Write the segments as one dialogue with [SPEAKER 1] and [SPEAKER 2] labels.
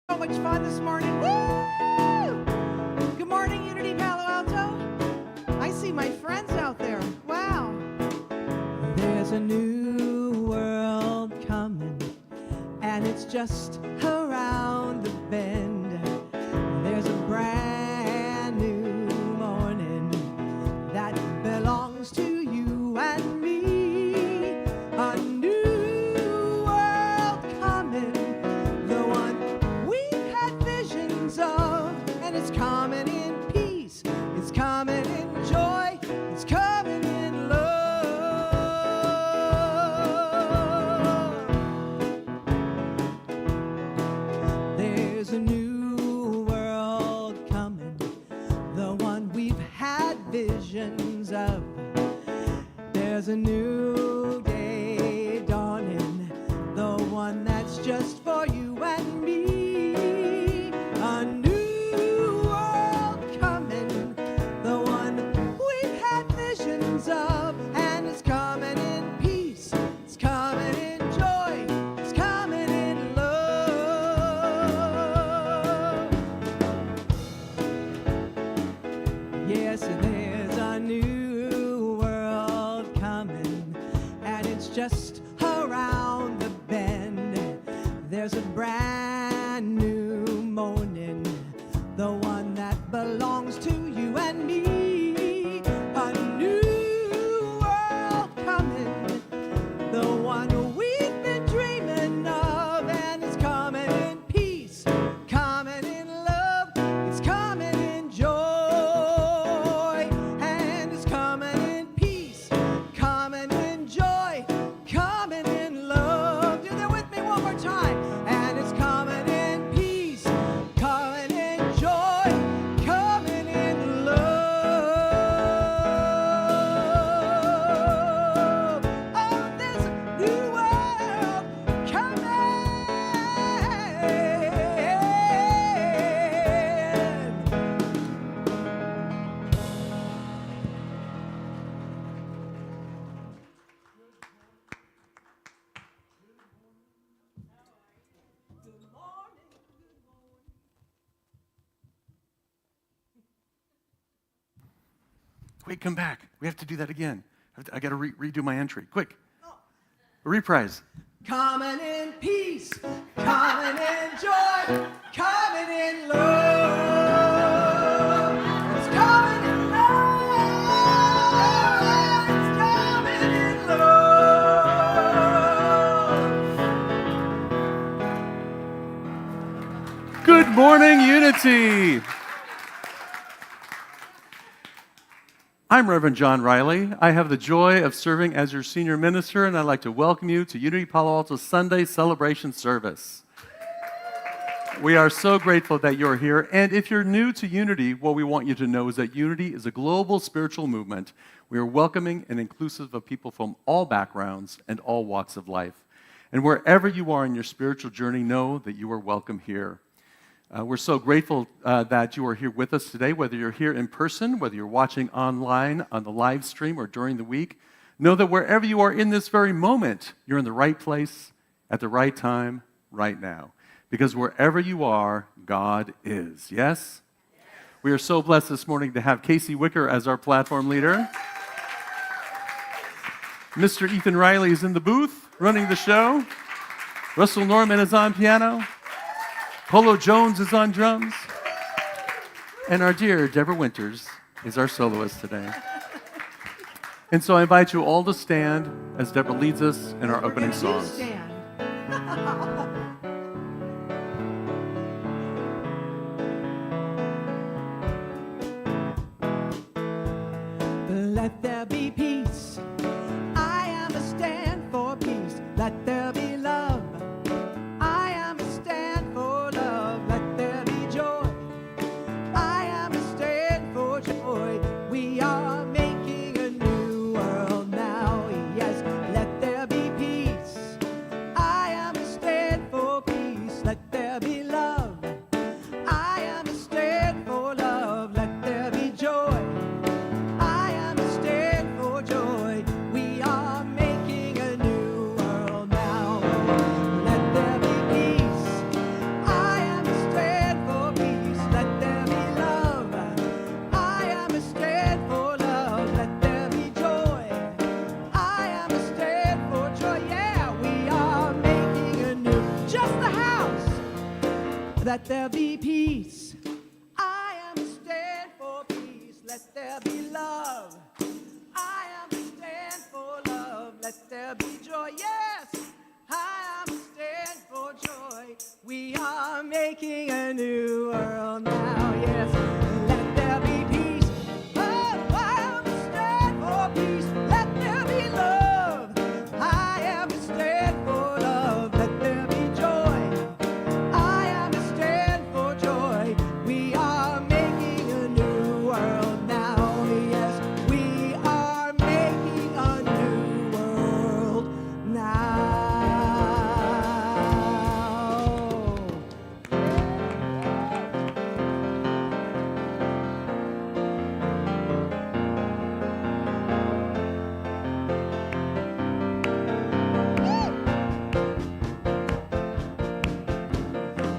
[SPEAKER 1] So much fun this morning. Woo! Good morning, Unity Palo Alto. I see my friends out there. Wow. There's a new world coming, and it's just around the bend. There's a brand new morning that belongs to you and me. A new world coming, the one we've had visions of, and it's coming in peace, it's coming in joy, it's coming in love. There's a new world coming, the one we've had visions of. There's a new day dawning, the one that's just for you and me. A new world coming, the one we've had visions of, and it's coming in peace, it's coming in joy, it's coming in love. Yes, there's a new world coming, and it's just around the bend. There's a brand new morning, the one that belongs to you and me. A new world coming, the one we've been dreaming of, and it's coming in peace, coming in love, it's coming in joy, and it's coming in peace, coming in joy, coming in love. Do that with me one more time. And it's coming in peace, coming in joy, coming in love. Oh, there's a new world coming.
[SPEAKER 2] Wait, come back. We have to do that again. I got to redo my entry. Quick. A reprise.
[SPEAKER 1] Coming in peace, coming in joy, coming in love. It's coming in love. It's coming in love.
[SPEAKER 2] Good morning, Unity. I'm Reverend John Riley. I have the joy of serving as your senior minister, and I'd like to welcome you to Unity Palo Alto's Sunday celebration service. We are so grateful that you're here, and if you're new to Unity, what we want you to know is that Unity is a global spiritual movement. We are welcoming and inclusive of people from all backgrounds and all walks of life. And wherever you are in your spiritual journey, know that you are welcome here. We're so grateful that you are here with us today, whether you're here in person, whether you're watching online on the live stream or during the week. Know that wherever you are in this very moment, you're in the right place at the right time right now. Because wherever you are, God is. Yes? We are so blessed this morning to have Casey Wicker as our platform leader. Mr. Ethan Riley is in the booth running the show. Russell Norman is on piano. Polo Jones is on drums. And our dear Deborah Winters is our soloist today. And so I invite you all to stand as Deborah leads us in our opening songs.
[SPEAKER 1] Stand. Let there be peace. I am a stand for peace. Let there be love. I am a stand for love. Let there be joy. I am a stand for joy. We are making a new world now. Yes, let there be peace. I am a stand for Let there be peace. I am a stand for peace. Let there be love. I am a stand for love. Let there be joy. Yes, I am a stand for joy. We are making a new world now. Yes, let there be peace. Oh, I am a stand for peace. Let there be love. I am a stand for love. Let there be joy. I am a stand for joy. We are making a new world now. Yes, we are making a new world now.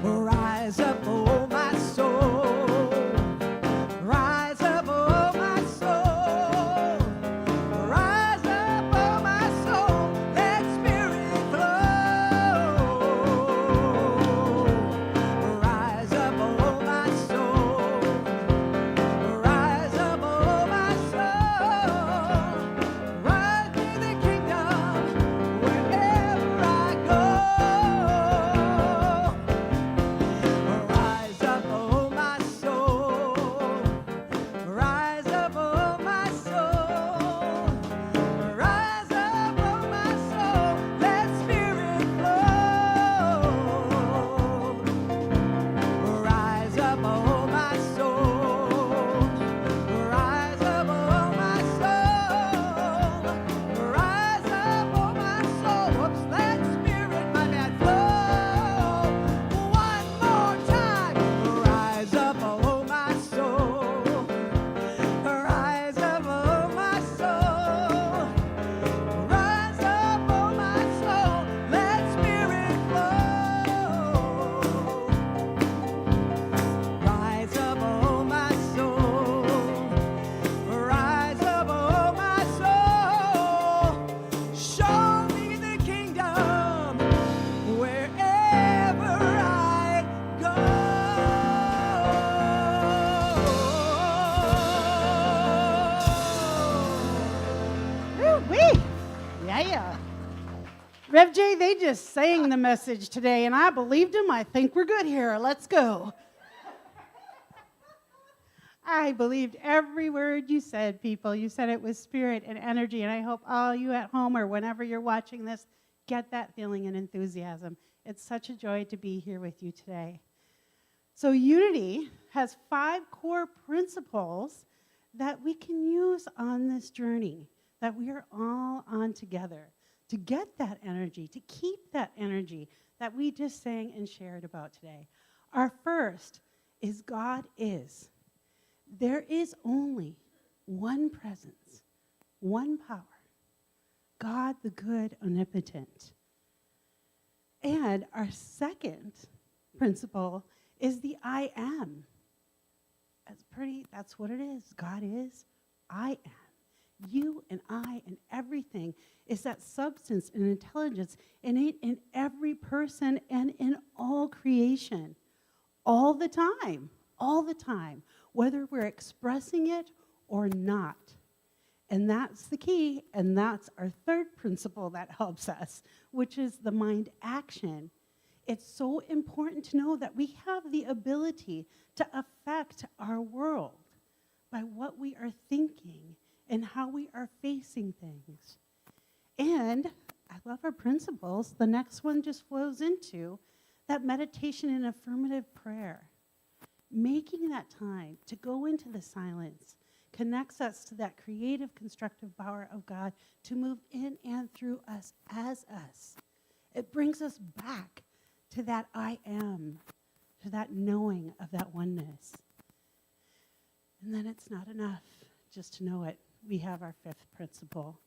[SPEAKER 1] Rise up, oh my soul. Rise up, oh my soul. Rise up, oh my soul. Let spirit flow. Rise up, oh my soul. Rise up, oh my soul. Rise to the kingdom wherever I go. Rise up, oh my soul. Rise up, oh my soul. Rise up, oh my soul. Let spirit flow. Rise up, oh my soul. Rise up, oh my soul. Rise up, oh my soul. Whoops, let spirit, my bad, flow. One more time. Rise up, oh my soul. Rise up, oh my soul. Rise up, oh my soul. Let spirit flow. Rise up, oh my soul. Rise up, oh my soul. Show me the kingdom wherever I go.
[SPEAKER 3] Woo-wee. Yeah. Rev J, they just sang the message today, and I believed him. I think we're good here. Let's go. I believed every word you said, people. You said it with spirit and energy, and I hope all you at home or whenever you're watching this get that feeling and enthusiasm. It's such a joy to be here with you today. So Unity has 5 core principles that we can use on this journey, that we are all on together to get that energy, to keep that energy that we just sang and shared about today. Our first is God is. There is only one presence, one power, God the good, omnipotent. And our second principle is the I am. That's what it is. God is, I am. You and I and everything is that substance and intelligence innate in every person and in all creation. All the time, whether we're expressing it or not. And that's the key, and that's our third principle that helps us, which is the mind action. It's so important to know that we have the ability to affect our world by what we are thinking and how we are facing things. And I love our principles. The next one just flows into that meditation and affirmative prayer. Making that time to go into the silence connects us to that creative, constructive power of God to move in and through us as us. It brings us back to that I am, to that knowing of that oneness. And then it's not enough just to know it. We have our fifth principle,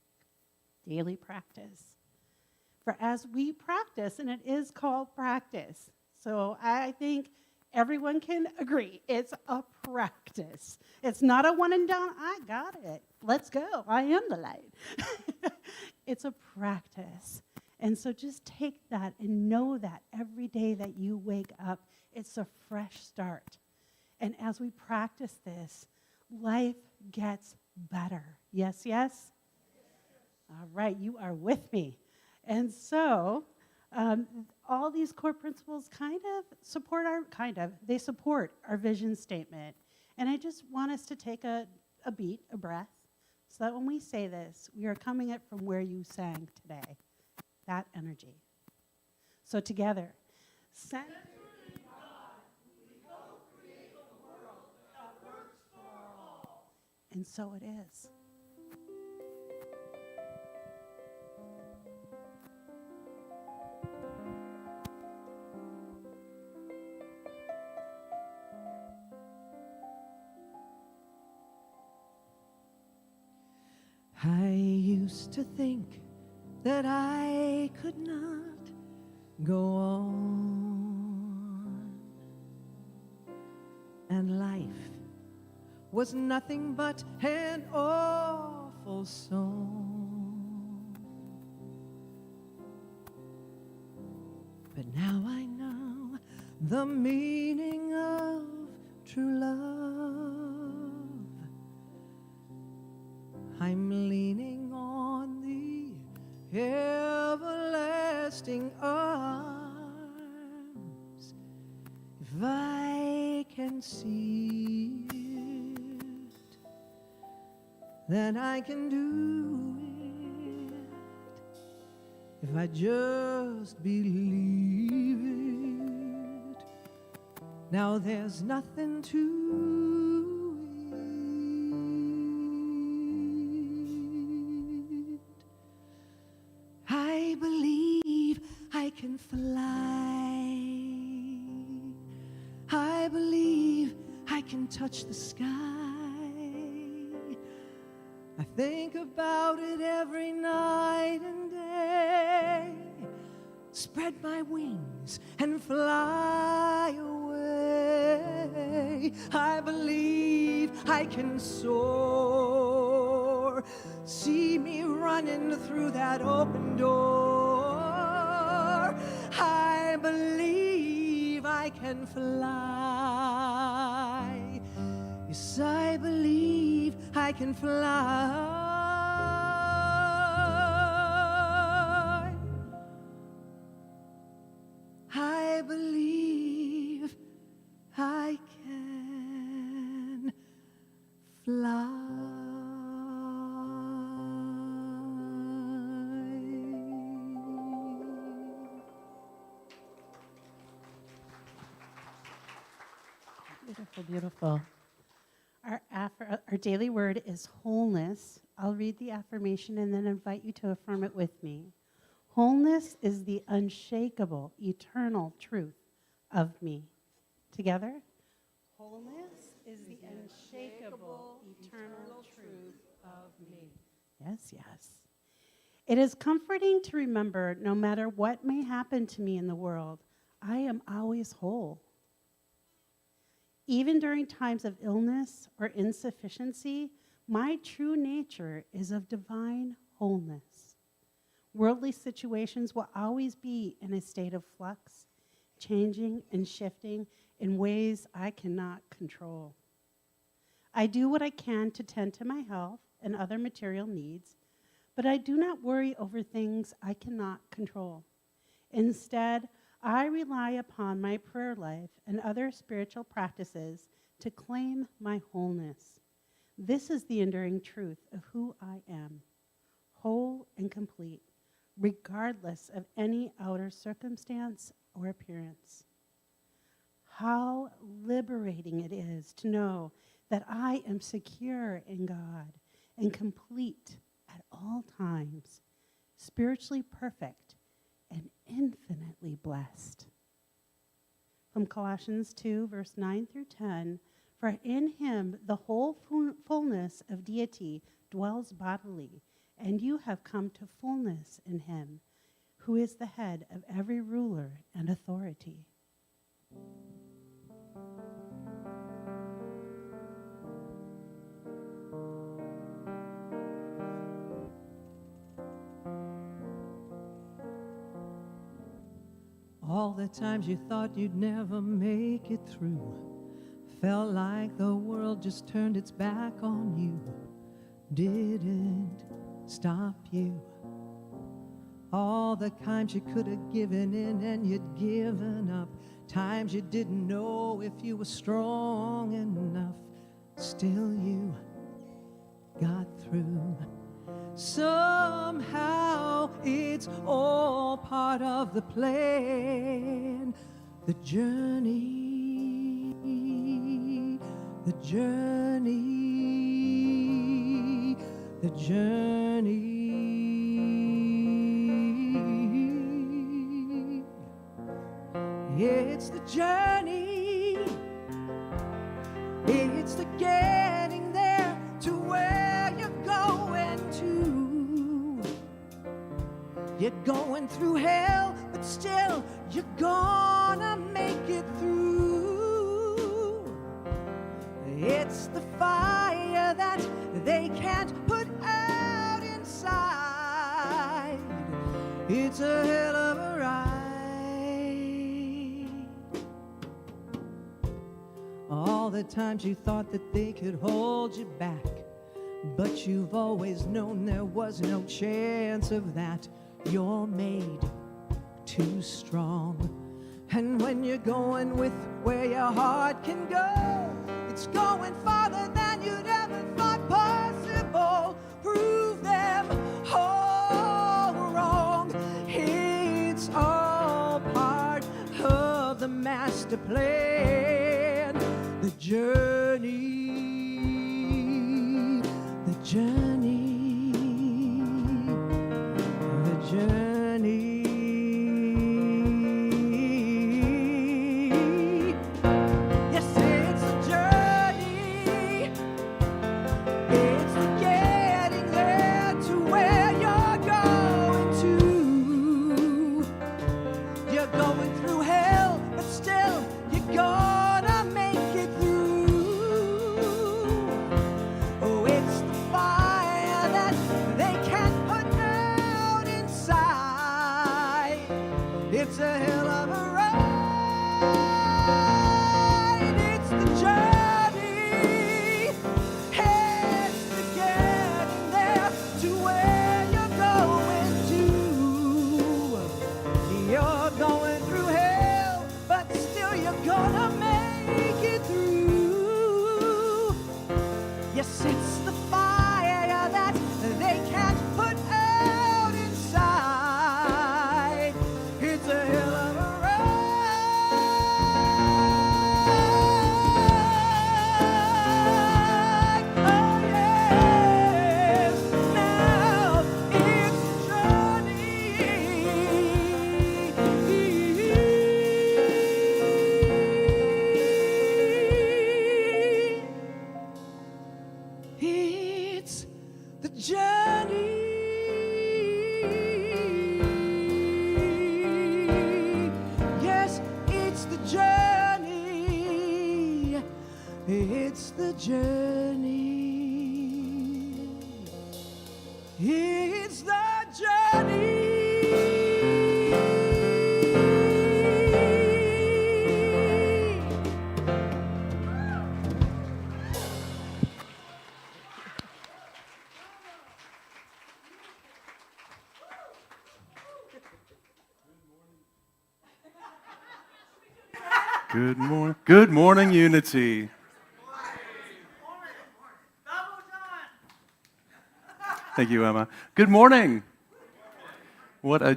[SPEAKER 3] daily practice. For as we practice, and it is called practice, so I think everyone can agree it's a practice. It's not a one and done, I got it. Let's go. I am the light. It's a practice. And so just take that and know that every day that you wake up It's a fresh start. And as we practice this, life gets better. Yes, yes? All right, you are with me. And so, all these core principles support our vision statement. And I just want us to take a breath, so that when we say this, we are coming it from where you sang today, that energy. So together, centered in God, we co-create a world that works for all. And so it is.
[SPEAKER 1] I used to think that I could not go on, and life was nothing but an awful song. But now I know the meaning of true love. I'm leaning on the everlasting arms. If I can see it, then I can do it. If I just believe it, now there's nothing to I believe I can fly. I believe I can touch the sky. I think about it every night and day. Spread my wings and fly away. I believe I can soar. See me running through that open door. I believe I can fly. Yes, I believe I can fly. I believe I can fly.
[SPEAKER 3] Beautiful, beautiful. Our daily word is wholeness. I'll read the affirmation and then invite you to affirm it with me. Wholeness is the unshakable, eternal truth of me. Together? Wholeness is the unshakable, eternal truth of me. Yes, yes. It is comforting to remember no matter what may happen to me in the world, I am always whole. Even during times of illness or insufficiency, my true nature is of divine wholeness. Worldly situations will always be in a state of flux, changing and shifting in ways I cannot control. I do what I can to tend to my health and other material needs, but I do not worry over things I cannot control. Instead, I rely upon my prayer life and other spiritual practices to claim my wholeness. This is the enduring truth of who I am, whole and complete, regardless of any outer circumstance or appearance. How liberating it is to know that I am secure in God and complete at all times, spiritually perfect and infinitely blessed. From Colossians 2, verse 9 through 10, for in him the whole fullness of deity dwells bodily, and you have come to fullness in him, who is the head of every ruler and authority.
[SPEAKER 1] All the times you thought you'd never make it through, felt like the world just turned its back on you, didn't stop you. All the times you could have given in and you'd given up, times you didn't know if you were strong enough, still you got through. Somehow it's all part of the plan, the journey, the journey, the journey. It's the journey, it's the getting there to where you're going to. You're going through hell, but still you're gonna make it through. It's the fire that they can't put out inside. It's a hell of a ride. All the times you thought that they could hold you back, but you've always known there was no chance of that. You're made too strong. And when you're going with where your heart can go, it's going farther than you'd ever thought possible. Prove them all wrong. It's all part of the master plan. The journey, the journey, the journey. Yes, it's the journey. It's the getting there to where you're going to. You're going through hell, but still you're gonna make it through. Oh, it's the fire that they can't put out inside. It's a hell of a ride. It's the journey. It's the getting there to where you're going to. You're going through hell, but still you're gonna make it through. Yes, it's the fire that they can't put out inside. It's a hell of a ride. Oh yes, now it's the journey. It's the journey. Yes, it's the journey. It's the journey. It's the journey.
[SPEAKER 2] Good morning. Good morning, Unity. Thank you, Emma. Good morning. What a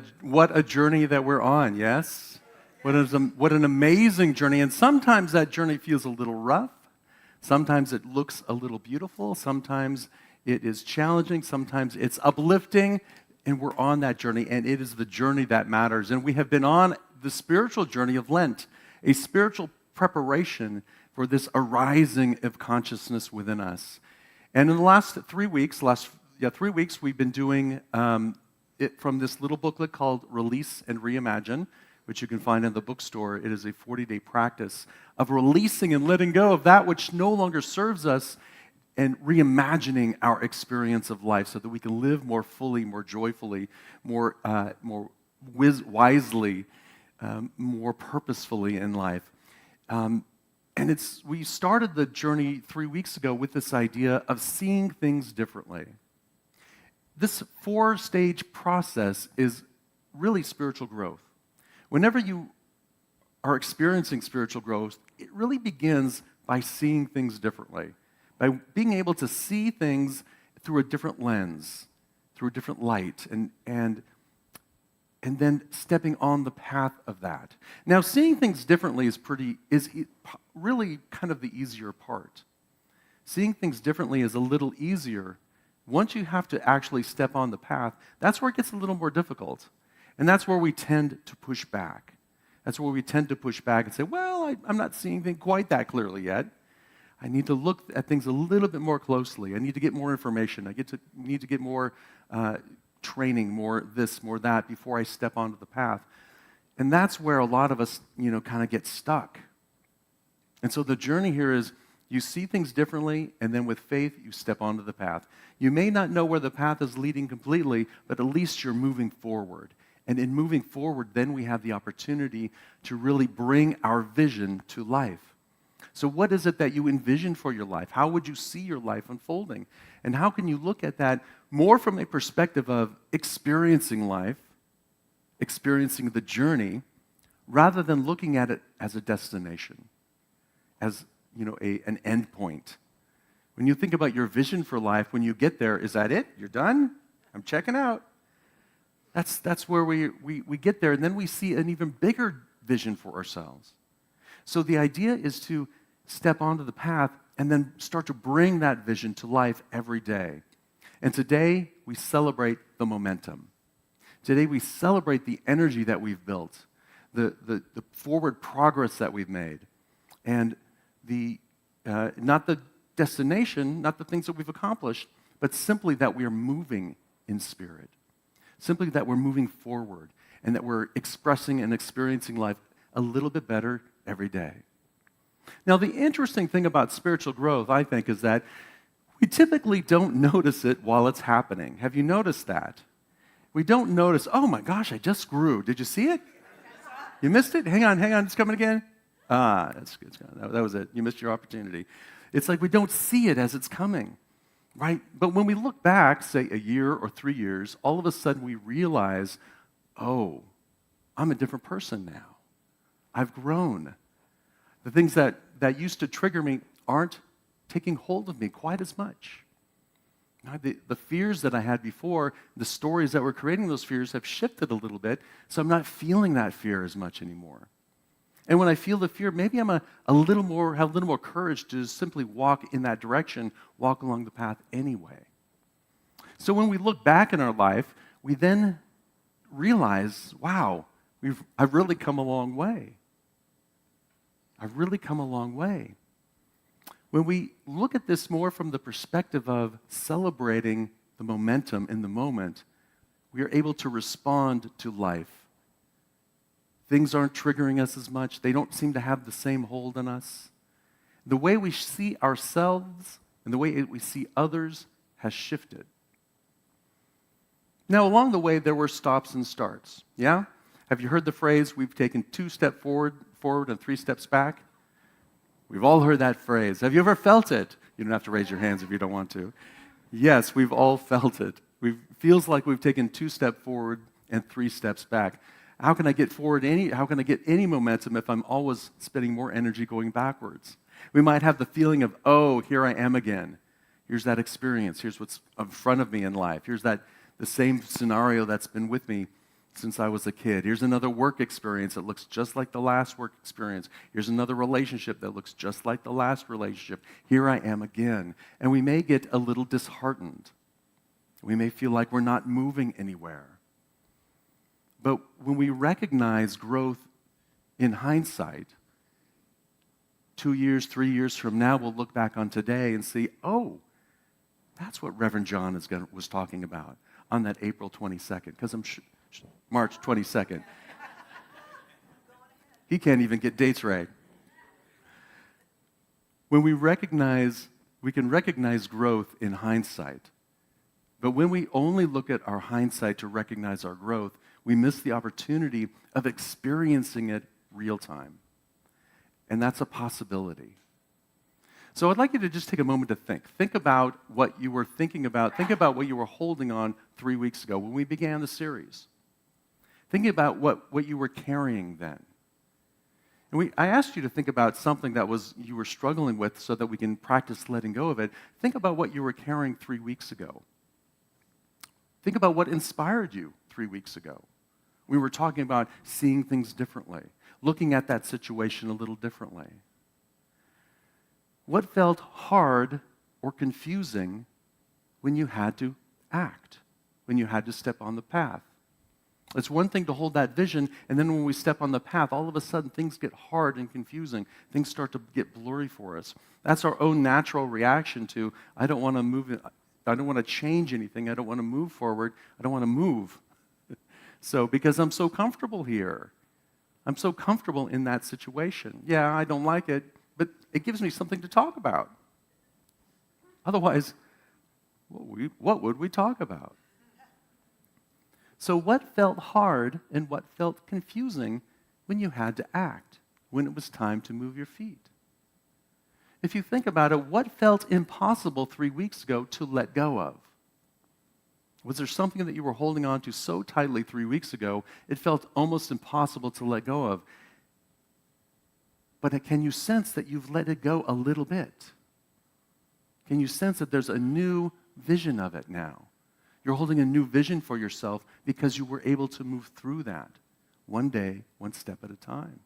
[SPEAKER 2] journey that we're on, yes? What an amazing journey. And sometimes that journey feels a little rough. Sometimes it looks a little beautiful. Sometimes it is challenging. Sometimes it's uplifting. And we're on that journey, and it is the journey that matters. And we have been on the spiritual journey of Lent, a spiritual preparation for this arising of consciousness within us. And in the last 3 weeks, we've been doing it from this little booklet called Release and Reimagine, which you can find in the bookstore. It is a 40-day practice of releasing and letting go of that which no longer serves us and reimagining our experience of life so that we can live more fully, more joyfully, more wisely, more purposefully in life. And we started the journey 3 weeks ago with this idea of seeing things differently. This 4-stage process is really spiritual growth. Whenever you are experiencing spiritual growth, it really begins by seeing things differently, by being able to see things through a different lens, through a different light, and then stepping on the path of that. Now, seeing things differently is really kind of the easier part. Seeing things differently is a little easier. Once you have to actually step on the path, that's where it gets a little more difficult. And that's where we tend to push back. That's where we tend to push back and say, well, I'm not seeing things quite that clearly yet. I need to look at things a little bit more closely. I need to get more information. I need to get more training, more this, more that, before I step onto the path. And that's where a lot of us, kind of get stuck. And so the journey here is you see things differently, and then with faith, you step onto the path. You may not know where the path is leading completely, but at least you're moving forward. And in moving forward, then we have the opportunity to really bring our vision to life. So what is it that you envision for your life? How would you see your life unfolding? And how can you look at that more from a perspective of experiencing life, experiencing the journey, rather than looking at it as a destination, as an end point? When you think about your vision for life, when you get there, is that it? You're done? I'm checking out. That's where we get there, and then we see an even bigger vision for ourselves. So the idea is to step onto the path and then start to bring that vision to life every day. And today, we celebrate the momentum. Today, we celebrate the energy that we've built, the forward progress that we've made, and not the destination, not the things that we've accomplished, but simply that we are moving in spirit. Simply that we're moving forward and that we're expressing and experiencing life a little bit better every day. Now, the interesting thing about spiritual growth, I think, is that we typically don't notice it while it's happening. Have you noticed that? We don't notice, oh my gosh, I just grew. Did you see it? You missed it? Hang on, it's coming again. That's good. That was it. You missed your opportunity. It's like we don't see it as it's coming, right? But when we look back, say a year or 3 years, all of a sudden we realize, oh, I'm a different person now. I've grown. The things that used to trigger me aren't taking hold of me quite as much. The fears that I had before, the stories that were creating those fears have shifted a little bit, so I'm not feeling that fear as much anymore. And when I feel the fear, maybe I'm have a little more courage to simply walk in that direction, walk along the path anyway. So when we look back in our life, we then realize, wow, I've really come a long way. I've really come a long way. When we look at this more from the perspective of celebrating the momentum in the moment, we are able to respond to life. Things aren't triggering us as much. They don't seem to have the same hold on us. The way we see ourselves and the way we see others has shifted. Now, along the way, there were stops and starts. Yeah? Have you heard the phrase, we've taken 2 steps forward and 3 steps back? We've all heard that phrase. Have you ever felt it? You don't have to raise your hands if you don't want to. Yes, we've all felt it. It feels like we've taken 2 steps forward and 3 steps back. How can I get how can I get any momentum if I'm always spending more energy going backwards? We might have the feeling of, oh, here I am again. Here's that experience. Here's what's in front of me in life. Here's the same scenario that's been with me since I was a kid. Here's another work experience that looks just like the last work experience. Here's another relationship that looks just like the last relationship. Here I am again. And we may get a little disheartened. We may feel like we're not moving anywhere. But when we recognize growth in hindsight, 2 years, 3 years from now, we'll look back on today and see, oh, that's what Reverend John was talking about on that April 22nd, because I'm March 22nd. He can't even get dates right. When we can recognize growth in hindsight. But when we only look at our hindsight to recognize our growth, we miss the opportunity of experiencing it real time. And that's a possibility. So I'd like you to just take a moment to think. Think about what you were thinking about. Think about what you were holding on 3 weeks ago when we began the series. Think about what you were carrying then. And I asked you to think about something that you were struggling with so that we can practice letting go of it. Think about what you were carrying 3 weeks ago. Think about what inspired you 3 weeks ago. We were talking about seeing things differently, looking at that situation a little differently. What felt hard or confusing when you had to act, when you had to step on the path? It's one thing to hold that vision, and then when we step on the path, all of a sudden things get hard and confusing. Things start to get blurry for us. That's our own natural reaction to, I don't want to move, I don't want to change anything, I don't want to move forward, I don't want to move. So, because I'm so comfortable here. I'm so comfortable in that situation. Yeah, I don't like it, but it gives me something to talk about. Otherwise, what would we talk about? So what felt hard and what felt confusing when you had to act, when it was time to move your feet? If you think about it, what felt impossible 3 weeks ago to let go of? Was there something that you were holding on to so tightly 3 weeks ago, it felt almost impossible to let go of? But can you sense that you've let it go a little bit? Can you sense that there's a new vision of it now? You're holding a new vision for yourself because you were able to move through that one day, one step at a time.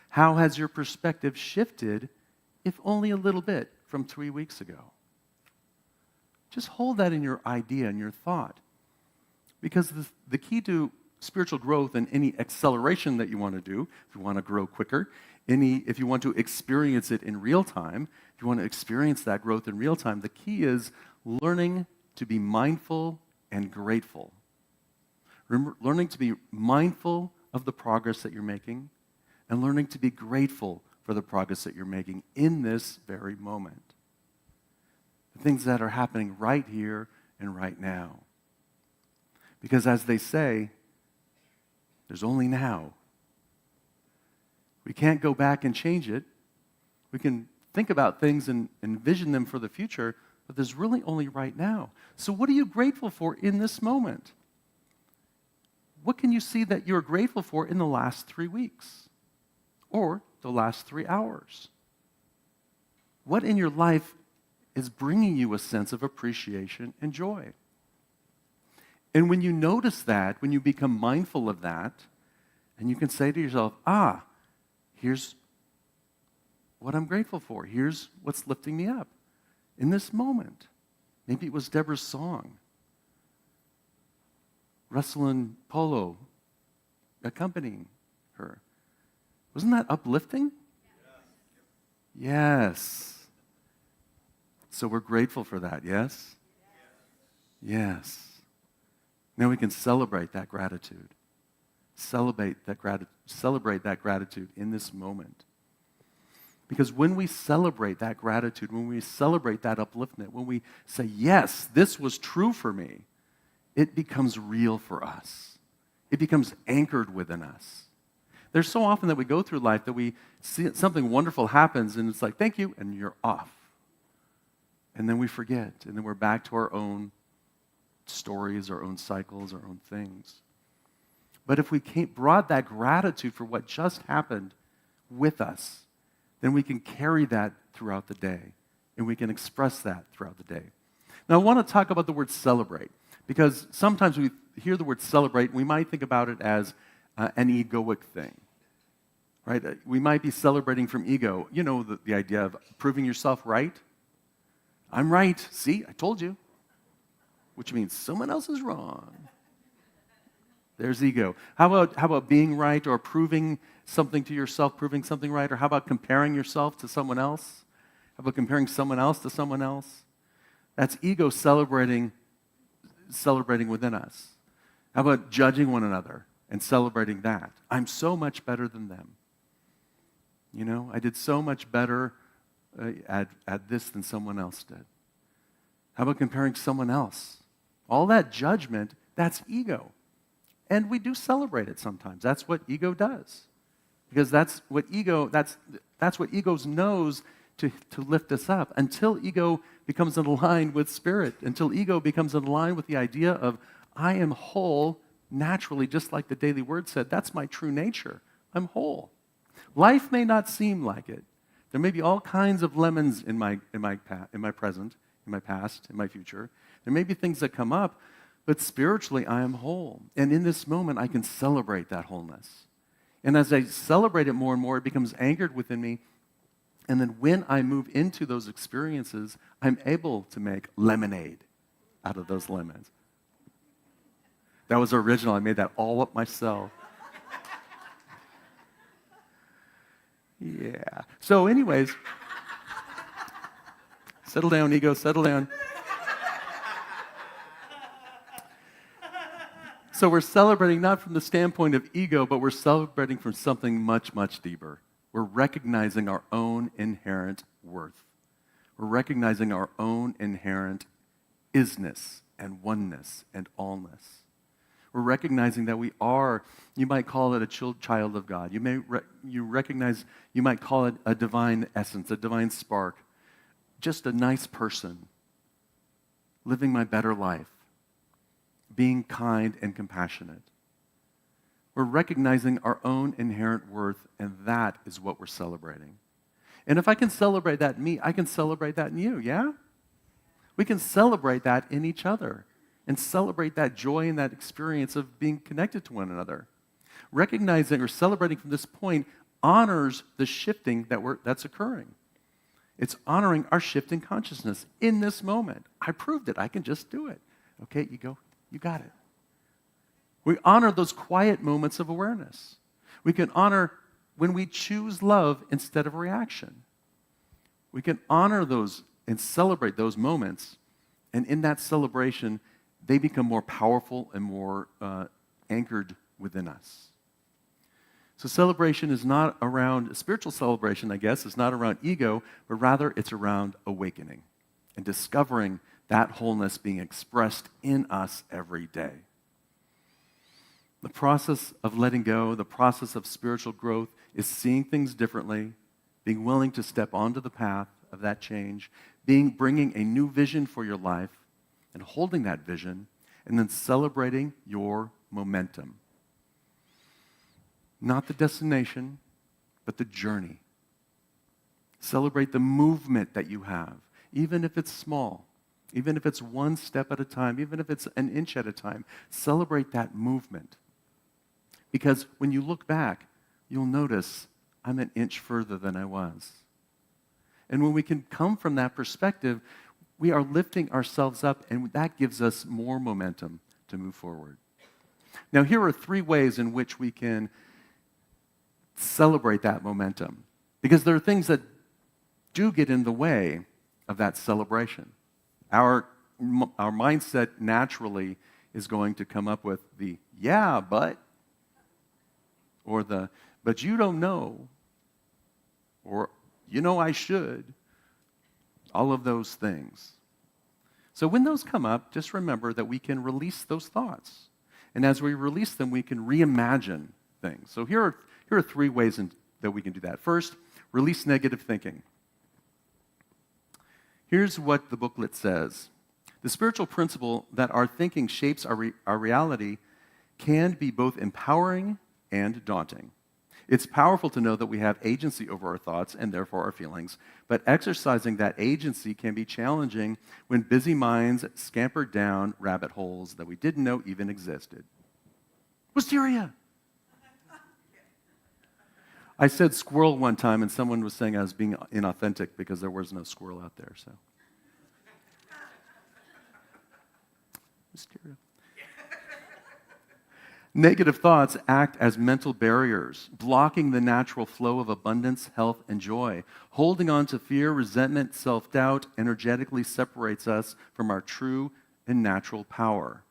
[SPEAKER 2] How has your perspective shifted, if only a little bit, from 3 weeks ago? Just hold that in your idea and your thought. Because the key to spiritual growth and any acceleration that you want to do, if you want to grow quicker, if you want to experience it in real time, if you want to experience that growth in real time, the key is learning to be mindful and grateful. Learning to be mindful of the progress that you're making and learning to be grateful for the progress that you're making in this very moment. The things that are happening right here and right now. Because as they say, there's only now. We can't go back and change it. We can think about things and envision them for the future, but there's really only right now. So what are you grateful for in this moment? What can you see that you're grateful for in the last 3 weeks? Or the last 3 hours? What in your life is bringing you a sense of appreciation and joy? And when you notice that, when you become mindful of that, and you can say to yourself, here's what I'm grateful for. Here's what's lifting me up in this moment. Maybe it was Deborah's song. Russell and Polo accompanying her. Wasn't that uplifting? Yes. So we're grateful for that, yes? Yes. Now we can celebrate that gratitude. Celebrate that gratitude in this moment. Because when we celebrate that gratitude, when we celebrate that upliftment, when we say, yes, this was true for me, it becomes real for us. It becomes anchored within us. There's so often that we go through life that we see something wonderful happens and it's like, thank you, and you're off. And then we forget, and then we're back to our own stories, our own cycles, our own things. But if we brought that gratitude for what just happened with us, then we can carry that throughout the day, and we can express that throughout the day. Now, I want to talk about the word celebrate, because sometimes we hear the word celebrate, and we might think about it as an egoic thing, right? We might be celebrating from ego. You know the idea of proving yourself right. I'm right. See, I told you. Which means someone else is wrong. There's ego. How about being right or proving something to yourself, proving something right? Or how about comparing yourself to someone else? How about comparing someone else to someone else? That's ego celebrating within us. How about judging one another and celebrating that? I'm so much better than them. You know, I did so much better at this than someone else did. How about comparing someone else? All that judgment, that's ego. And we do celebrate it sometimes. That's what ego does. Because that's what ego knows to lift us up. Until ego becomes in line with spirit, until ego becomes in line with the idea of I am whole naturally, just like the Daily Word said, that's my true nature. I'm whole. Life may not seem like it. There may be all kinds of lemons in my present, in my past, in my future. There may be things that come up, but spiritually I am whole. And in this moment, I can celebrate that wholeness. And as I celebrate it more and more, it becomes anchored within me. And then when I move into those experiences, I'm able to make lemonade out of those lemons. That was original. I made that all up myself. Yeah. So anyways, settle down, ego, settle down. So we're celebrating not from the standpoint of ego, but we're celebrating from something much, much deeper. We're recognizing our own inherent worth. We're recognizing our own inherent isness and oneness and allness. We're recognizing that we are, you might call it a child of God. You might call it a divine essence, a divine spark, just a nice person, living my better life, being kind and compassionate. We're recognizing our own inherent worth, and that is what we're celebrating. And if I can celebrate that in me, I can celebrate that in you, yeah? We can celebrate that in each other and celebrate that joy and that experience of being connected to one another. Recognizing or celebrating from this point honors the shifting that's occurring. It's honoring our shifting consciousness in this moment. I proved it. I can just do it. Okay, ego, you got it. We honor those quiet moments of awareness. We can honor when we choose love instead of reaction. We can honor those and celebrate those moments, and in that celebration, they become more powerful and more anchored within us. So celebration is not around, spiritual celebration, I guess, is not around ego, but rather it's around awakening and discovering that wholeness being expressed in us every day. The process of letting go, the process of spiritual growth is seeing things differently, being willing to step onto the path of that change, bringing a new vision for your life and holding that vision, and then celebrating your momentum. Not the destination, but the journey. Celebrate the movement that you have, even if it's small, even if it's one step at a time, even if it's an inch at a time. Celebrate that movement. Because when you look back, you'll notice I'm an inch further than I was. And when we can come from that perspective, we are lifting ourselves up, and that gives us more momentum to move forward. Now, here are 3 ways in which we can celebrate that momentum. Because there are things that do get in the way of that celebration. Our mindset naturally is going to come up with the, yeah, but, or the, but you don't know, or you know I should, all of those things. So when those come up, just remember that we can release those thoughts. And as we release them, we can reimagine things. So here are 3 ways that we can do that. First, release negative thinking. Here's what the booklet says. The spiritual principle that our thinking shapes our reality can be both empowering and daunting. It's powerful to know that we have agency over our thoughts and therefore our feelings, but exercising that agency can be challenging when busy minds scamper down rabbit holes that we didn't know even existed. Wisteria! I said squirrel one time, and someone was saying I was being inauthentic because there was no squirrel out there. So, Wisteria. Negative thoughts act as mental barriers, blocking the natural flow of abundance, health, and joy. Holding on to fear, resentment, self-doubt energetically separates us from our true and natural power.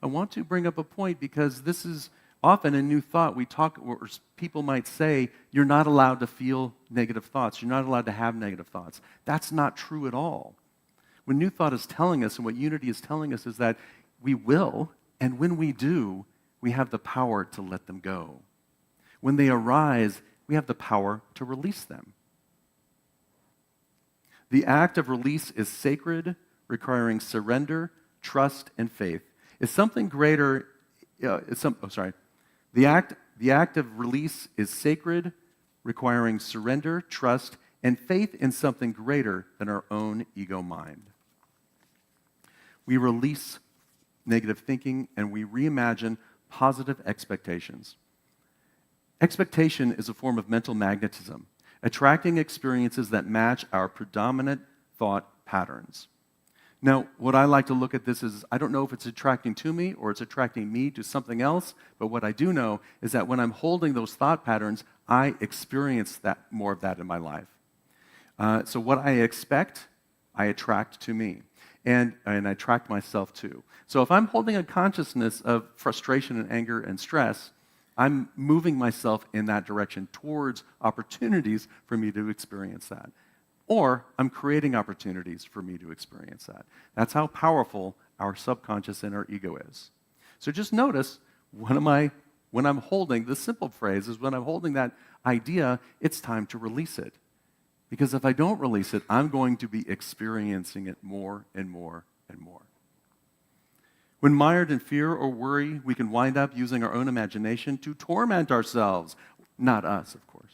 [SPEAKER 2] I want to bring up a point because this is often a new thought. Or people might say, you're not allowed to feel negative thoughts. You're not allowed to have negative thoughts. That's not true at all. What New Thought is telling us and what Unity is telling us is that we will, And when we do, we have the power to let them go. When they arise, we have the power to release them. The act of release is sacred, requiring surrender, trust, and faith. It's something greater. The act of release is sacred, requiring surrender, trust, and faith in something greater than our own ego mind. We release negative thinking and we reimagine positive expectations. Expectation is a form of mental magnetism, attracting experiences that match our predominant thought patterns. Now, what I like to look at this is, I don't know if it's attracting to me or it's attracting me to something else, but what I do know is that when I'm holding those thought patterns, I experience more of that in my life. So what I expect, I attract to me, and I attract myself to. So if I'm holding a consciousness of frustration and anger and stress, I'm moving myself in that direction towards opportunities for me to experience that. Or I'm creating opportunities for me to experience that. That's how powerful our subconscious and our ego is. So just notice, when I'm holding, the simple phrase is when I'm holding that idea, it's time to release it. Because if I don't release it, I'm going to be experiencing it more and more and more. When mired in fear or worry, we can wind up using our own imagination to torment ourselves. Not us, of course.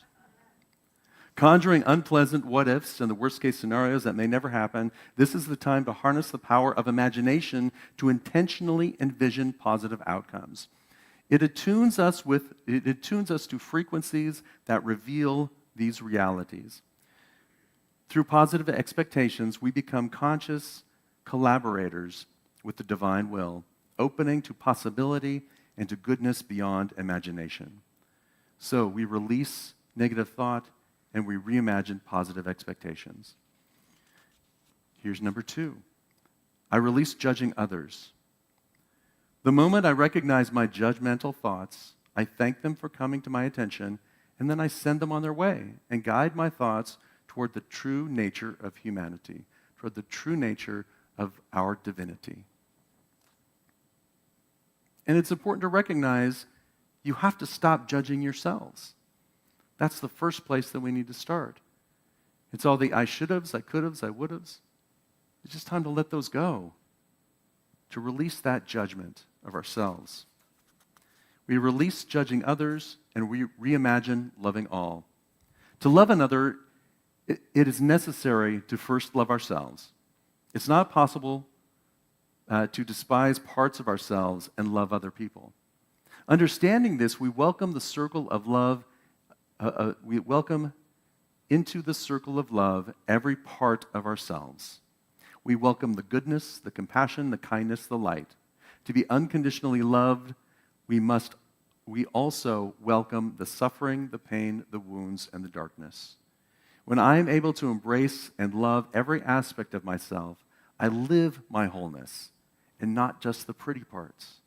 [SPEAKER 2] Conjuring unpleasant what-ifs and the worst-case scenarios that may never happen, this is the time to harness the power of imagination to intentionally envision positive outcomes. It attunes us to frequencies that reveal these realities. Through positive expectations, we become conscious collaborators with the divine will, opening to possibility and to goodness beyond imagination. So we release negative thought and we reimagine positive expectations. Here's number 2. I release judging others. The moment I recognize my judgmental thoughts, I thank them for coming to my attention, and then I send them on their way and guide my thoughts toward the true nature of humanity, toward the true nature of our divinity. And it's important to recognize you have to stop judging yourselves. That's the first place that we need to start. It's all the I should-haves, I could-haves, I would-haves. It's just time to let those go, to release that judgment of ourselves. We release judging others and we reimagine loving all. To love another, it is necessary to first love ourselves. It's not possible to despise parts of ourselves and love other people. Understanding this, we welcome the circle of love. We welcome into the circle of love every part of ourselves. We welcome the goodness, the compassion, the kindness, the light. To be unconditionally loved, we also welcome the suffering, the pain, the wounds, and the darkness. When I am able to embrace and love every aspect of myself, I live my wholeness, and not just the pretty parts.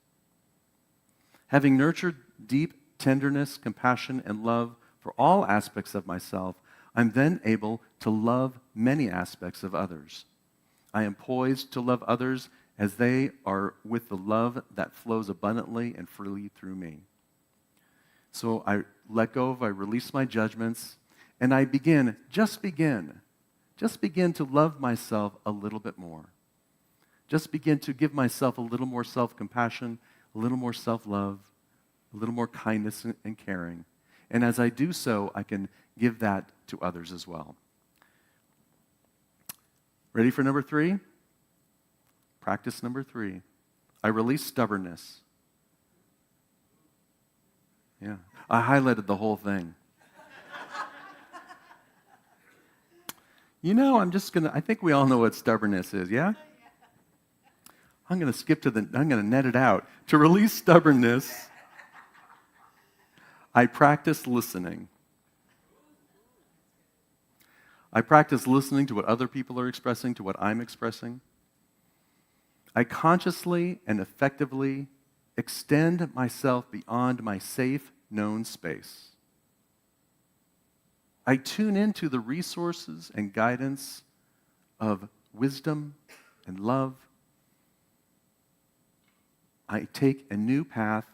[SPEAKER 2] Having nurtured deep tenderness, compassion, and love for all aspects of myself, I'm then able to love many aspects of others. I am poised to love others as they are with the love that flows abundantly and freely through me. So I let go I release my judgments, and I just begin to love myself a little bit more. Just begin to give myself a little more self-compassion, a little more self-love, a little more kindness and caring. And as I do so, I can give that to others as well. Ready for number 3? Practice number 3. I release stubbornness. Yeah, I highlighted the whole thing. I think we all know what stubbornness is, yeah? I'm going to net it out. To release stubbornness, I practice listening. I practice listening to what other people are expressing, to what I'm expressing. I consciously and effectively extend myself beyond my safe, known space. I tune into the resources and guidance of wisdom and love. I take a new path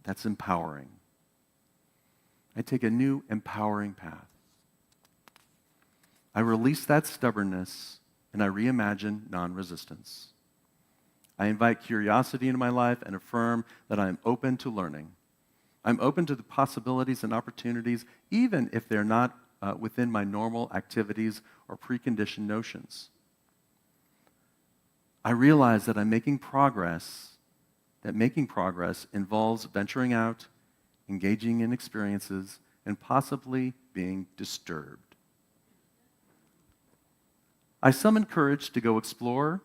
[SPEAKER 2] that's empowering. I take a new empowering path. I release that stubbornness and I reimagine non-resistance. I invite curiosity into my life and affirm that I am open to learning. I'm open to the possibilities and opportunities, even if they're not within my normal activities or preconditioned notions. I realize that I'm making progress, that making progress involves venturing out, engaging in experiences, and possibly being disturbed. I summon courage to go explore,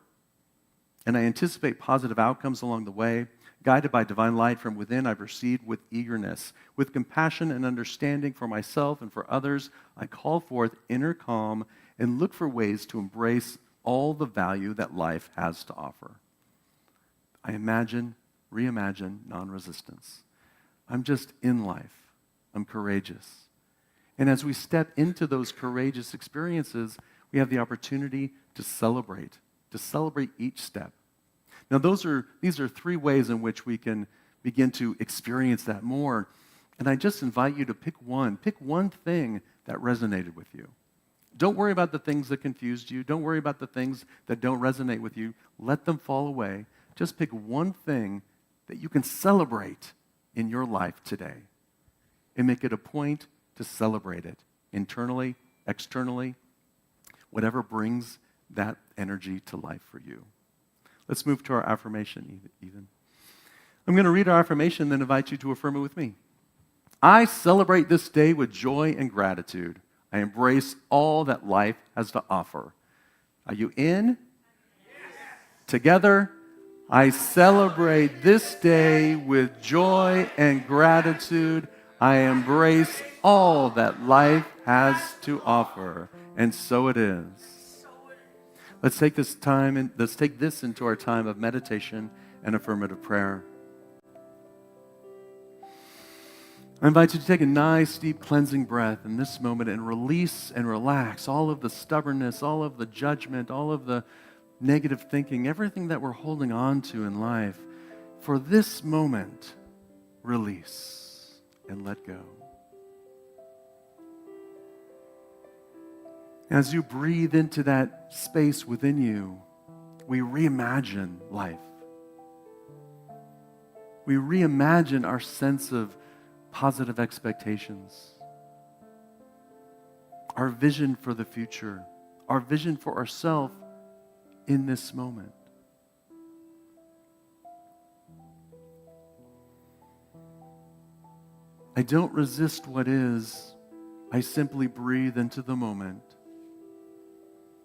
[SPEAKER 2] and I anticipate positive outcomes along the way. Guided by divine light from within, I proceed with eagerness. With compassion and understanding for myself and for others, I call forth inner calm and look for ways to embrace all the value that life has to offer. I reimagine non-resistance. I'm just in life. I'm courageous. And as we step into those courageous experiences, we have the opportunity to celebrate each step. Now, these are three ways in which we can begin to experience that more. And I just invite you to pick one. Pick one thing that resonated with you. Don't worry about the things that confused you. Don't worry about the things that don't resonate with you. Let them fall away. Just pick one thing that you can celebrate in your life today. And make it a point to celebrate it internally, externally, whatever brings that energy to life for you. Let's move to our affirmation, Ethan. I'm going to read our affirmation, then invite you to affirm it with me. I celebrate this day with joy and gratitude. I embrace all that life has to offer. Are you in? Yes. Together, I celebrate this day with joy and gratitude. I embrace all that life has to offer. And so it is. Let's take this time and let's take this into our time of meditation and affirmative prayer. I invite you to take a nice, deep, cleansing breath in this moment and release and relax all of the stubbornness, all of the judgment, all of the negative thinking, everything that we're holding on to in life. For this moment, release and let go. As you breathe into that space within you, we reimagine life. We reimagine our sense of positive expectations, our vision for the future, our vision for ourselves in this moment. I don't resist what is. I simply breathe into the moment.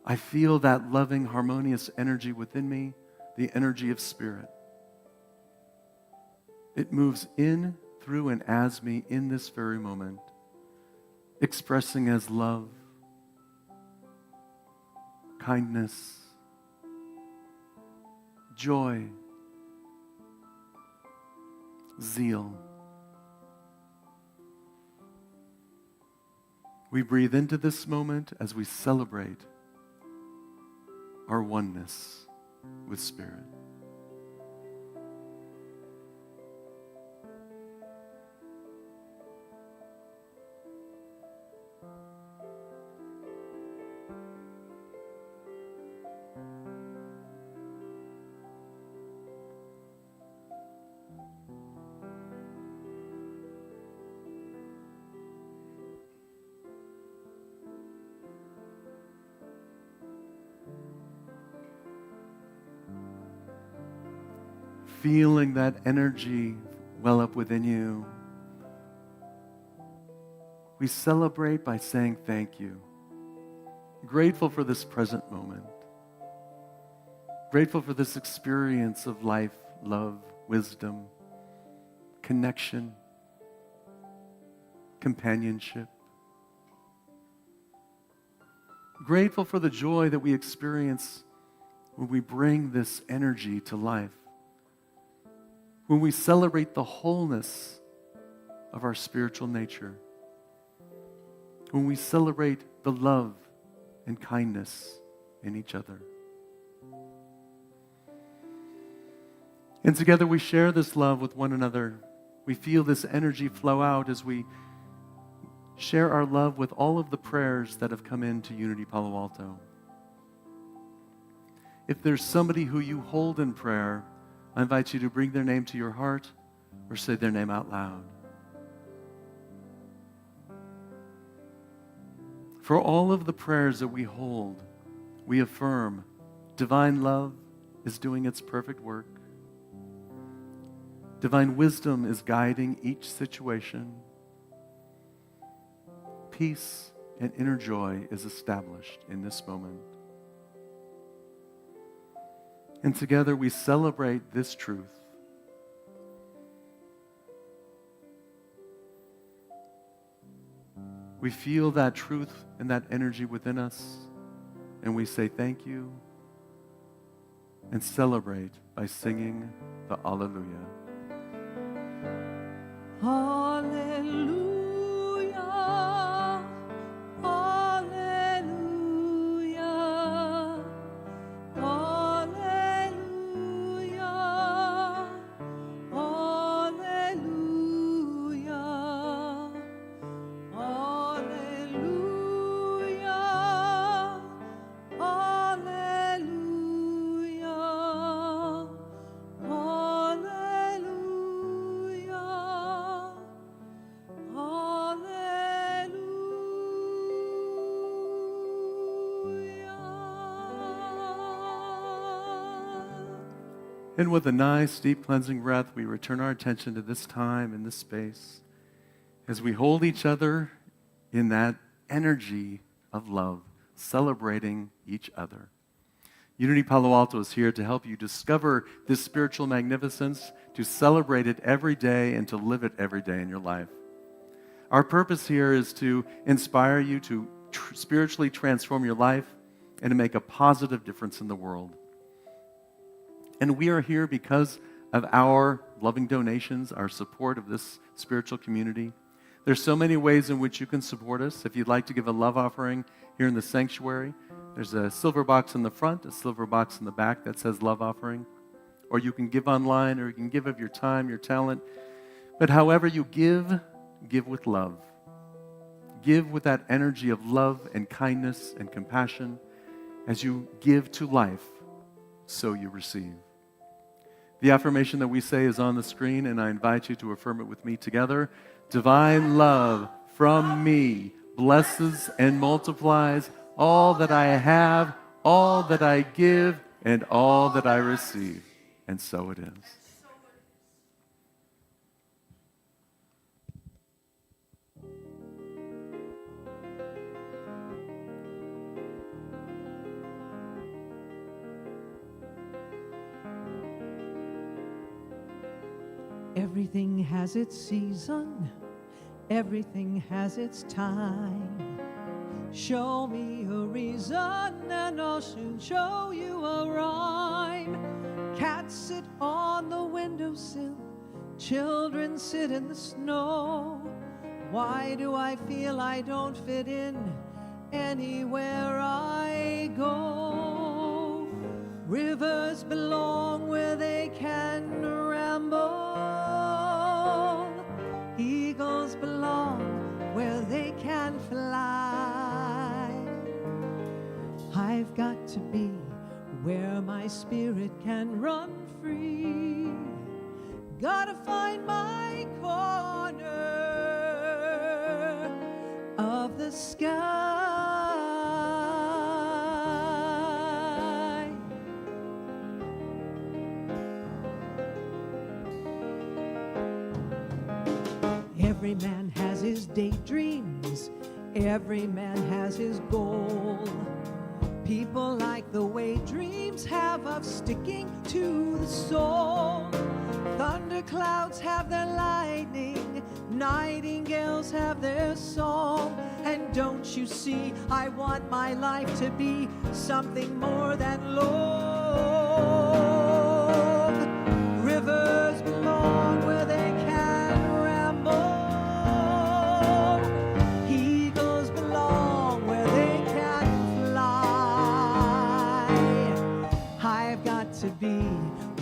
[SPEAKER 2] I feel that loving, harmonious energy within me, the energy of spirit. It moves in, through, and as me in this very moment, expressing as love, kindness, joy, zeal. We breathe into this moment as we celebrate our oneness with Spirit. Feeling that energy well up within you. We celebrate by saying thank you. Grateful for this present moment. Grateful for this experience of life, love, wisdom, connection, companionship. Grateful for the joy that we experience when we bring this energy to life. When we celebrate the wholeness of our spiritual nature. When we celebrate the love and kindness in each other. And together we share this love with one another. We feel this energy flow out as we share our love with all of the prayers that have come into Unity Palo Alto. If there's somebody who you hold in prayer, I invite you to bring their name to your heart or say their name out loud. For all of the prayers that we hold, we affirm divine love is doing its perfect work. Divine wisdom is guiding each situation. Peace and inner joy is established in this moment. And together we celebrate this truth. We feel that truth and that energy within us, and we say thank you and celebrate by singing the Alleluia.
[SPEAKER 1] Hallelujah, hallelujah, hallelujah, hallelujah, hallelujah, hallelujah,
[SPEAKER 2] And with a nice, deep cleansing breath, we return our attention to this time and this space as we hold each other in that energy of love, celebrating each other. Unity Palo Alto is here to help you discover this spiritual magnificence, to celebrate it every day and to live it every day in your life. Our purpose here is to inspire you to spiritually transform your life and to make a positive difference in the world. And we are here because of our loving donations, our support of this spiritual community. There's so many ways in which you can support us. If you'd like to give a love offering here in the sanctuary, there's a silver box in the front, a silver box in the back that says love offering. Or you can give online, or you can give of your time, your talent. But however you give, give with love. Give with that energy of love and kindness and compassion. As you give to life, so you receive. The affirmation that we say is on the screen, and I invite you to affirm it with me together. Divine love from me blesses and multiplies all that I have, all that I give, and all that I receive. And so it is.
[SPEAKER 1] Everything has its season, everything has its time. Show me a reason and I'll soon show you a rhyme. Cats sit on the windowsill, children sit in the snow. Why do I feel I don't fit in anywhere I go? Rivers belong where they can ramble. Eagles belong where they can fly. I've got to be where my spirit can run free. Gotta find my corner of the sky. Every man has his daydreams, every man has his goal. People like the way dreams have of sticking to the soul. Thunderclouds have their lightning, nightingales have their song. And don't you see, I want my life to be something more than long. Rivers belong where they can ramble. Eagles belong where they can fly. I've got to be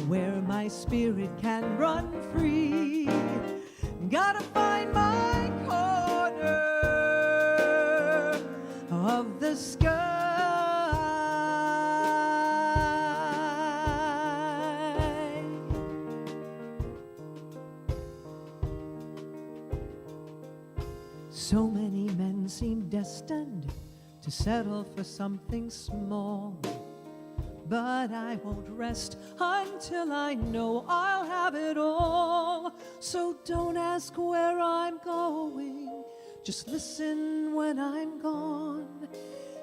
[SPEAKER 1] where my my spirit can run free. Gotta find my corner of the sky. So many men seem destined to settle for something small, but I won't rest until I know I'll have it all. So don't ask where I'm going, just listen when I'm gone.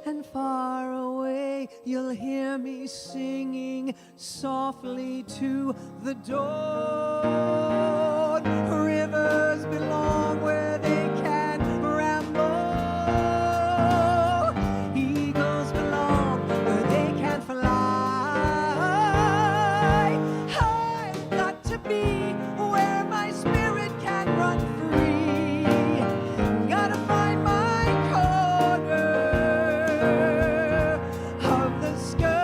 [SPEAKER 1] And far away you'll hear me singing softly to the dawn. Rivers belong where they can ramble. Eagles belong where they can fly. I've got to be where my spirit can run free. Gotta find my corner of the sky.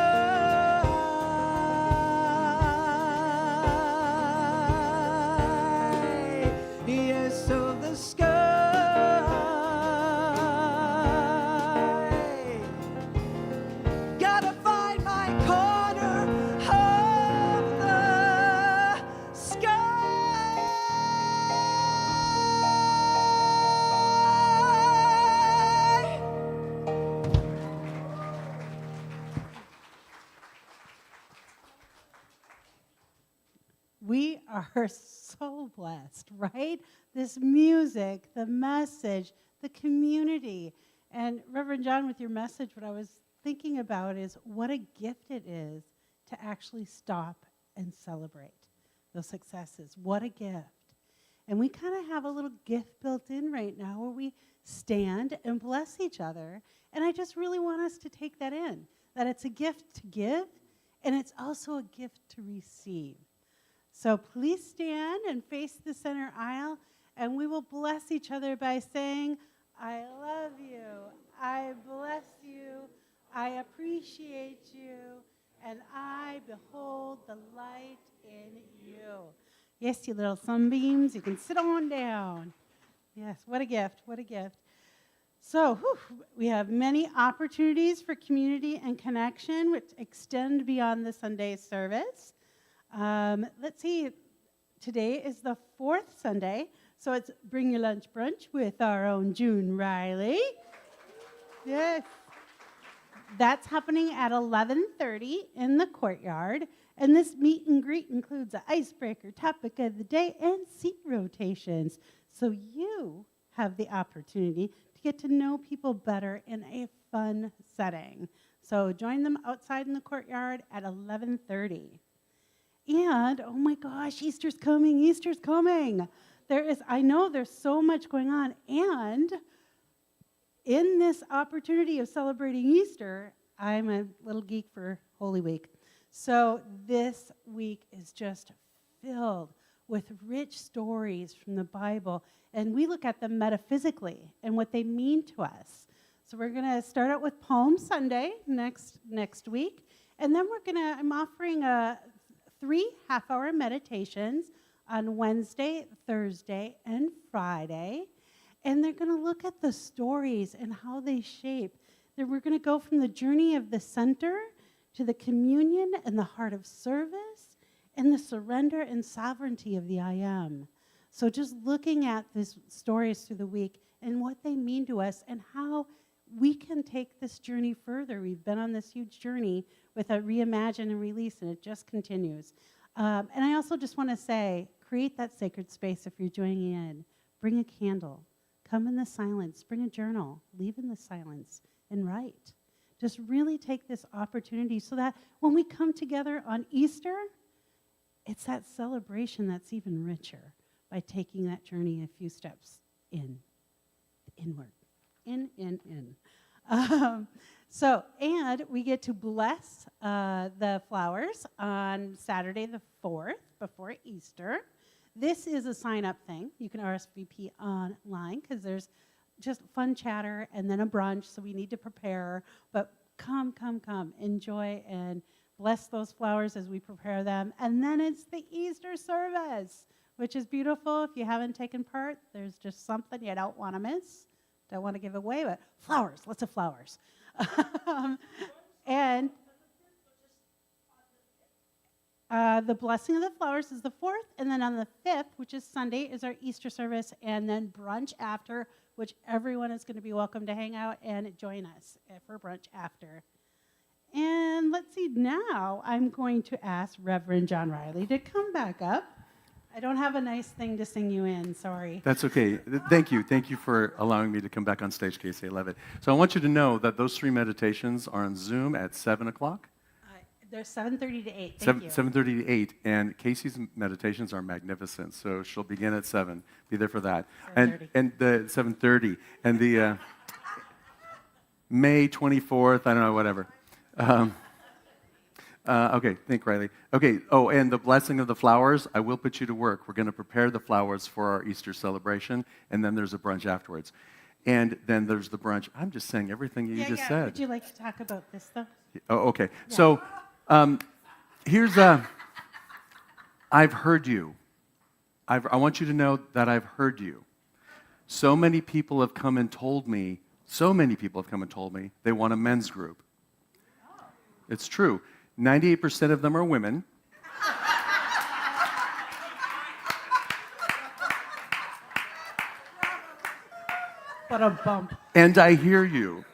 [SPEAKER 1] Yes, of the sky. Gotta find my corner of the sky.
[SPEAKER 3] We are so blessed, right? This music, the message, the community. And Reverend John, with your message, what I was thinking about is what a gift it is to actually stop and celebrate those successes. What a gift. And we kind of have a little gift built in right now where we stand and bless each other. And I just really want us to take that in, that it's a gift to give, and it's also a gift to receive. So please stand and face the center aisle, and we will bless each other by saying, I love you, I bless you, I appreciate you, and I behold the light in you. Yes, you little sunbeams, you can sit on down. Yes, what a gift, what a gift. So we have many opportunities for community and connection which extend beyond the Sunday service. Let's see, today is the fourth Sunday, so it's Bring Your Lunch Brunch with our own June Riley. Yes. That's happening at 11:30 in the courtyard, and this meet and greet includes an icebreaker, topic of the day, and seat rotations. So you have the opportunity to get to know people better in a fun setting. So join them outside in the courtyard at 11:30. And, oh my gosh, Easter's coming, Easter's coming. I know there's so much going on. And in this opportunity of celebrating Easter, I'm a little geek for Holy Week. So this week is just filled with rich stories from the Bible. And we look at them metaphysically and what they mean to us. So we're going to start out with Palm Sunday next week. And then I'm offering 3 half-hour meditations on Wednesday, Thursday, and Friday. And they're going to look at the stories and how they shape. We're going to go from the journey of the center to the communion and the heart of service and the surrender and sovereignty of the I Am. So just looking at these stories through the week and what they mean to us and how we can take this journey further. We've been on this huge journey with a Reimagine and Release, and it just continues. And I also just want to say, create that sacred space if you're joining in. Bring a candle. Come in the silence. Bring a journal. Leave in the silence and write. Just really take this opportunity so that when we come together on Easter, it's that celebration that's even richer by taking that journey a few steps inward. In. And we get to bless the flowers on Saturday the 4th before Easter. This is a sign-up thing. You can RSVP online because there's just fun chatter and then a brunch, so we need to prepare. But come, enjoy, and bless those flowers as we prepare them. And then it's the Easter service, which is beautiful. If you haven't taken part, there's just something you don't want to miss. Don't want to give away, but flowers, lots of flowers. And the blessing of the flowers is the 4th, and then on the 5th, which is Sunday, is our Easter service, and then brunch after, which everyone is going to be welcome to hang out and join us for brunch after. And let's see, now I'm going to ask Reverend John Riley to come back up. I don't have a nice thing to sing you in, sorry.
[SPEAKER 2] That's okay. Thank you. Thank you for allowing me to come back on stage, Casey. I love it. So I want you to know that those 3 meditations are on Zoom at 7 o'clock.
[SPEAKER 3] They're 7:30 to 8. Thank you.
[SPEAKER 2] 7:30 to 8, and Casey's meditations are magnificent. So she'll begin at 7. Be there for that.
[SPEAKER 3] 7:30.
[SPEAKER 2] And the 7:30 and the May 24th. I don't know, whatever. Okay, thank Riley. Okay. Oh, and the blessing of the flowers. I will put you to work. We're going to prepare the flowers for our Easter celebration, and then there's a brunch afterwards. And then there's the brunch. I'm just saying everything you just said.
[SPEAKER 3] Would you like to talk about this, though?
[SPEAKER 2] Oh, okay. Yeah. So here's I've heard you. I want you to know that I've heard you. So many people have come and told me they want a men's group. It's true. 98% of them are women.
[SPEAKER 3] What a bump.
[SPEAKER 2] And I hear you.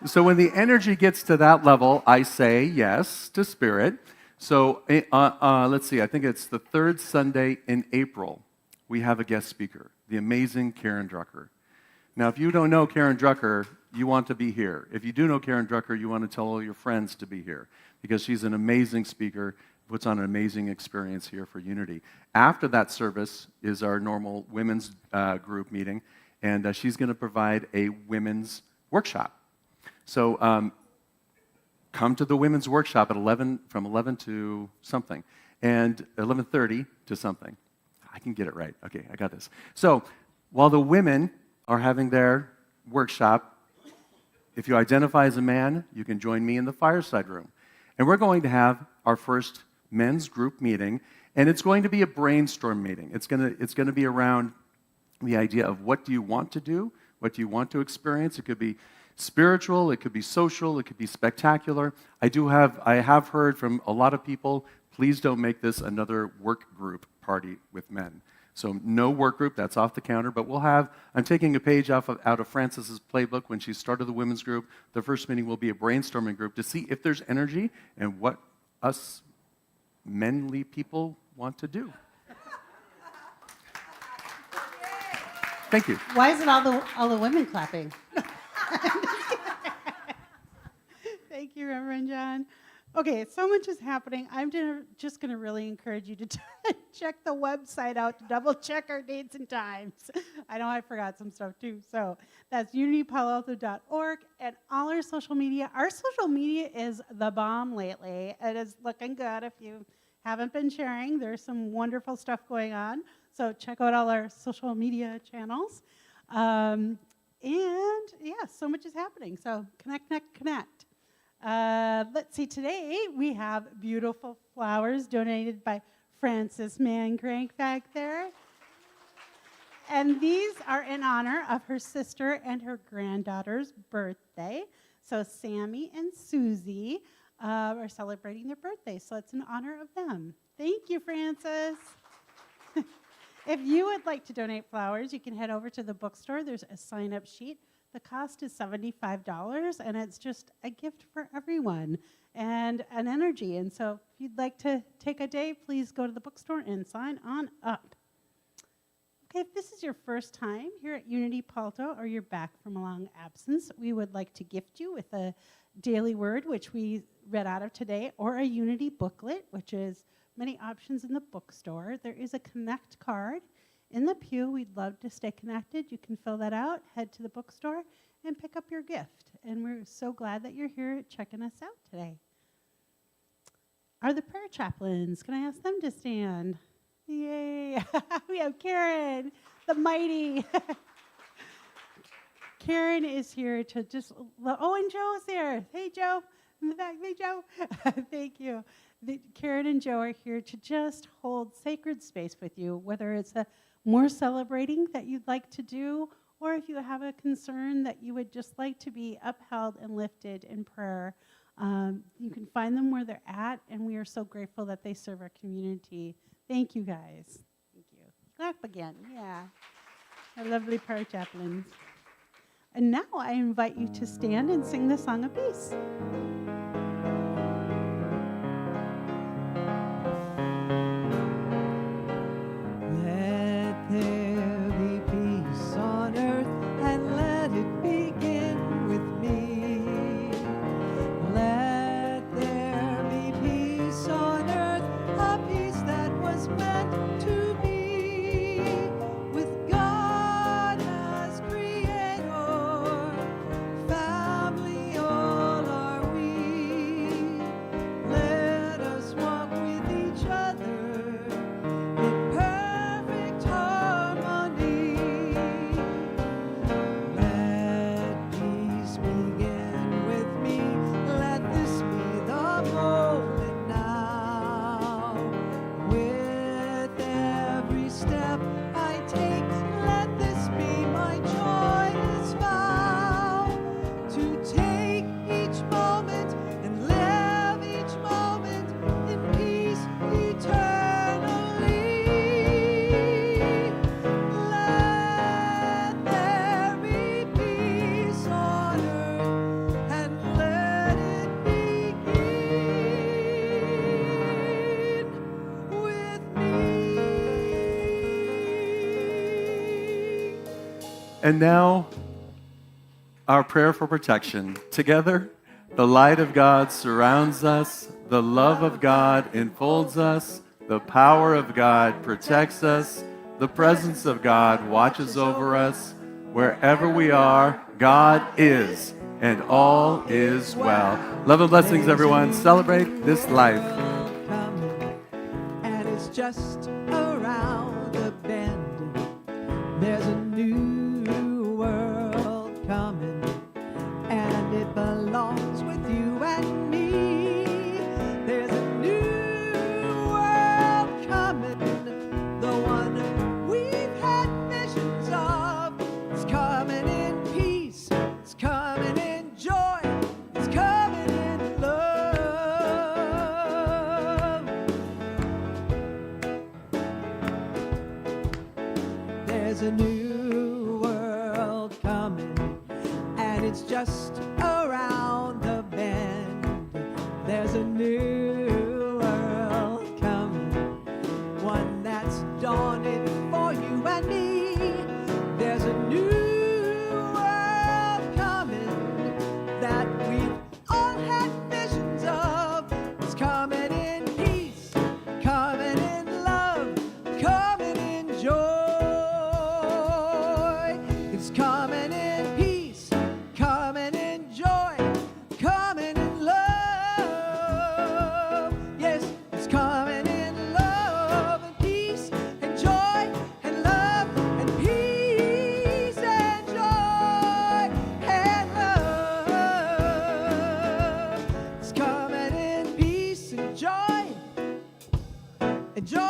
[SPEAKER 2] So when the energy gets to that level, I say yes to Spirit. So let's see, I think it's the 3rd Sunday in April. We have a guest speaker, the amazing Karen Drucker. Now, if you don't know Karen Drucker, you want to be here. If you do know Karen Drucker, you want to tell all your friends to be here because she's an amazing speaker, puts on an amazing experience here for Unity. After that service is our normal women's group meeting, and she's going to provide a women's workshop. So come to the women's workshop at 11, from 11 to something, and 11:30 to something. I can get it right. Okay, I got this. So while the women are having their workshop, if you identify as a man, you can join me in the fireside room. And we're going to have our first men's group meeting, and it's going to be a brainstorm meeting. It's going to be around the idea of what do you want to do, what do you want to experience. It could be spiritual, it could be social, it could be spectacular. I have heard from a lot of people, please don't make this another work group party with men. So no work group, that's off the counter, but I'm taking a page out of Frances's playbook when she started the women's group. The first meeting will be a brainstorming group to see if there's energy and what us manly people want to do. Thank you.
[SPEAKER 3] Why is it all the women clapping? Thank you, Reverend John. Okay, so much is happening. I'm just going to really encourage you to check the website out to double check our dates and times. I know I forgot some stuff too. So that's unitypaloalto.org and all our social media. Our social media is the bomb lately. It is looking good. If you haven't been sharing, there's some wonderful stuff going on. So check out all our social media channels. And yeah, so much is happening. So connect. Let's see, today we have beautiful flowers donated by Frances Mancrank back there. And these are in honor of her sister and her granddaughter's birthday. So Sammy and Susie are celebrating their birthday, so it's in honor of them. Thank you, Frances. If you would like to donate flowers, you can head over to the bookstore. There's a sign-up sheet. The cost is $75, and it's just a gift for everyone and an energy. And so if you'd like to take a day, please go to the bookstore and sign on up. Okay, if this is your first time here at Unity Palto or you're back from a long absence, we would like to gift you with a daily word, which we read out of today, or a Unity booklet, which is many options in the bookstore. There is a Connect card in the pew. We'd love to stay connected. You can fill that out, head to the bookstore, and pick up your gift. And we're so glad that you're here checking us out today. Are the prayer chaplains? Can I ask them to stand? Yay. We have Karen, the mighty. Karen is here to and Joe's there. Hey, Joe. In the back, hey, Joe. Thank you. Karen and Joe are here to just hold sacred space with you, whether it's a more celebrating that you'd like to do, or if you have a concern that you would just like to be upheld and lifted in prayer. You can find them where they're at, and we are so grateful that they serve our community. Thank you, guys. Thank you. Clap again. Yeah. Our lovely prayer chaplains. And now I invite you to stand and sing the Song of Peace.
[SPEAKER 1] Let there be peace on earth, and let it begin with me. Let there be peace on earth, a peace that was meant to be. With God as creator, family all are we. Let us walk with each other in perfect harmony. Let peace begin with me. Let this be the moment now. With every step I take, let this be my joyous vow. To take each moment and live each moment in peace eternally. Let there be peace on earth, and let it begin with me.
[SPEAKER 2] And now, our prayer for protection. Together, the light of God surrounds us, the love of God enfolds us, the power of God protects us, the presence of God watches over us. Wherever we are, God is, and all is well. Love and blessings, everyone. Celebrate this life.
[SPEAKER 1] Coming, and it's just around the bend. There's a new world coming, and it belongs with you and me. There's a new world coming, the one we've had visions of. It's coming in peace, it's coming in joy, it's coming in love. There's a new world coming, and it's just around the bend. There's a new world coming, one that's dawning for you and me. There's a new world coming that we've all had visions of. It's coming in peace, coming in love, coming in joy. It's coming in peace, coming in joy, coming in love. Yes, it's coming in love and peace and joy and love and peace and joy and love. It's coming in peace and joy and joy.